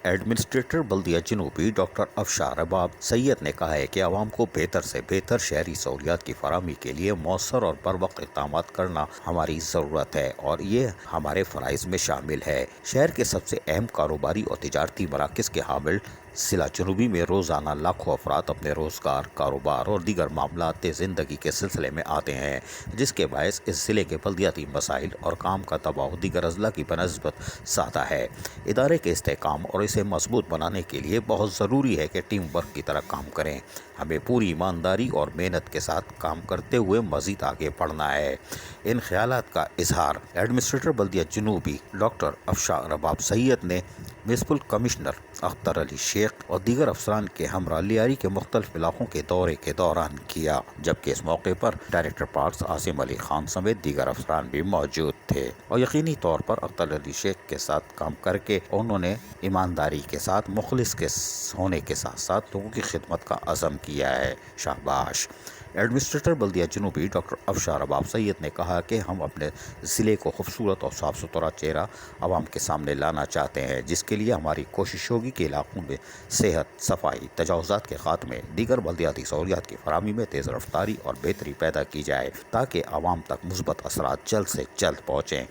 Administrator بلدیہ جنوبی doctor افشار رباب سید نے کہا ہے کہ عوام کو بہتر سے بہتر شہری سہولیات کی فراہمی کے لیے مؤثر اور بروقت اقدامات کرنا ہماری ضرورت ہے اور یہ ہمارے فرائض میں شامل ہے۔ شہر کے سب سے اہم کاروباری اور تجارتی مراکز کے حامل ضلع جنوبی میں روزانہ لاکھوں افراد اپنے روزگار، کاروبار اور دیگر معاملات زندگی کے سلسلے میں آتے ہیں، جس کے باعث اس ضلع کے بلدیاتی مسائل اور کام کا دباؤ دیگر اضلاع کی بنسبت زیادہ ہے۔ ادارے کے استحکام اور اسے مضبوط بنانے کے لیے بہت ضروری ہے کہ ٹیم ورک کی طرح کام کریں۔ ہمیں پوری ایمانداری اور محنت کے ساتھ کام کرتے ہوئے مزید آگے بڑھنا ہے۔ ان خیالات کا اظہار ایڈمنسٹریٹر بلدیہ جنوبی ڈاکٹر افشار رباب سید نے میونسپل کمشنر اختر علی شیخ اور دیگر افسران کے ہمراہ لیاری کے مختلف علاقوں کے دورے کے دوران کیا، جبکہ اس موقع پر ڈائریکٹر پارکس عاصم علی خان سمیت دیگر افسران بھی موجود تھے اور یقینی طور پر اختر علی شیخ کے ساتھ کام کر کے انہوں نے ایمانداری کے ساتھ مخلص کے ہونے کے ساتھ ساتھ لوگوں کی خدمت کا عزم کیا ہے۔ شاباش۔ ایڈمنسٹریٹر بلدیہ جنوبی ڈاکٹر افشار رباب سید نے کہا کہ ہم اپنے ضلع کو خوبصورت اور صاف ستھرا چہرہ عوام کے سامنے لانا چاہتے ہیں، جس کے لیے ہماری کوشش ہوگی کہ علاقوں میں صحت، صفائی، تجاوزات کے خاتمے، دیگر بلدیاتی سہولیات کی فراہمی میں تیز رفتاری اور بہتری پیدا کی جائے تاکہ عوام تک مثبت اثرات جلد سے جلد پہنچیں۔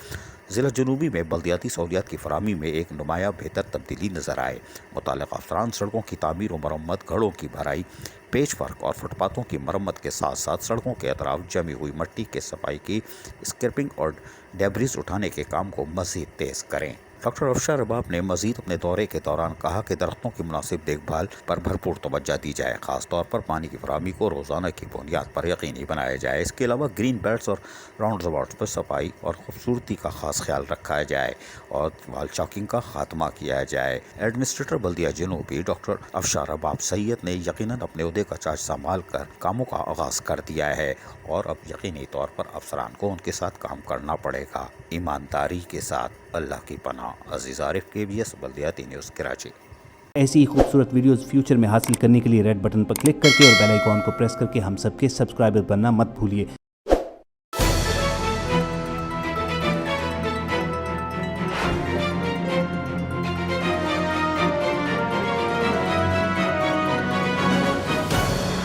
ضلع جنوبی میں بلدیاتی سہولیات کی فراہمی میں ایک نمایاں بہتر تبدیلی نظر آئے۔ متعلقہ افسران سڑکوں کی تعمیر و مرمت، گھروں کی بھرائی، پیچ ورک اور فٹ پاتھوں کی مرمت کے ساتھ ساتھ سڑکوں کے اطراف جمی ہوئی مٹی کے صفائی کی اسکریپنگ اور ڈیبریز اٹھانے کے کام کو مزید تیز کریں۔ ڈاکٹر افشار رباب نے مزید اپنے دورے کے دوران کہا کہ درختوں کی مناسب دیکھ بھال پر بھرپور توجہ دی جائے، خاص طور پر پانی کی فراہمی کو روزانہ کی بنیاد پر یقینی بنایا جائے۔ اس کے علاوہ گرین بیلٹس اور راؤنڈ اباؤٹس پر صفائی اور خوبصورتی کا خاص خیال رکھا جائے اور وال چاکنگ کا خاتمہ کیا جائے۔ ایڈمنسٹریٹر بلدیہ جنوبی ڈاکٹر افشار رباب سید نے یقیناً اپنے عہدے کا چارج سنبھال کر کاموں کا آغاز کر دیا ہے اور اب یقینی طور پر افسران کو ان کے ساتھ کام کرنا پڑے گا، ایمانداری کے ساتھ۔ اللہ کی پناہ۔ عزیز عارف، KBS بلدیاتی نیوز، کراچی۔ ایسی ہی خوبصورت ویڈیوز فیوچر میں حاصل کرنے کے لیے ریڈ بٹن پر کلک کر کے اور بیل آئیکن کو پریس کر کے ہم سب کے سبسکرائبر بننا مت بھولیے۔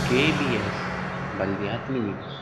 KBS بلدیاتی نیوز۔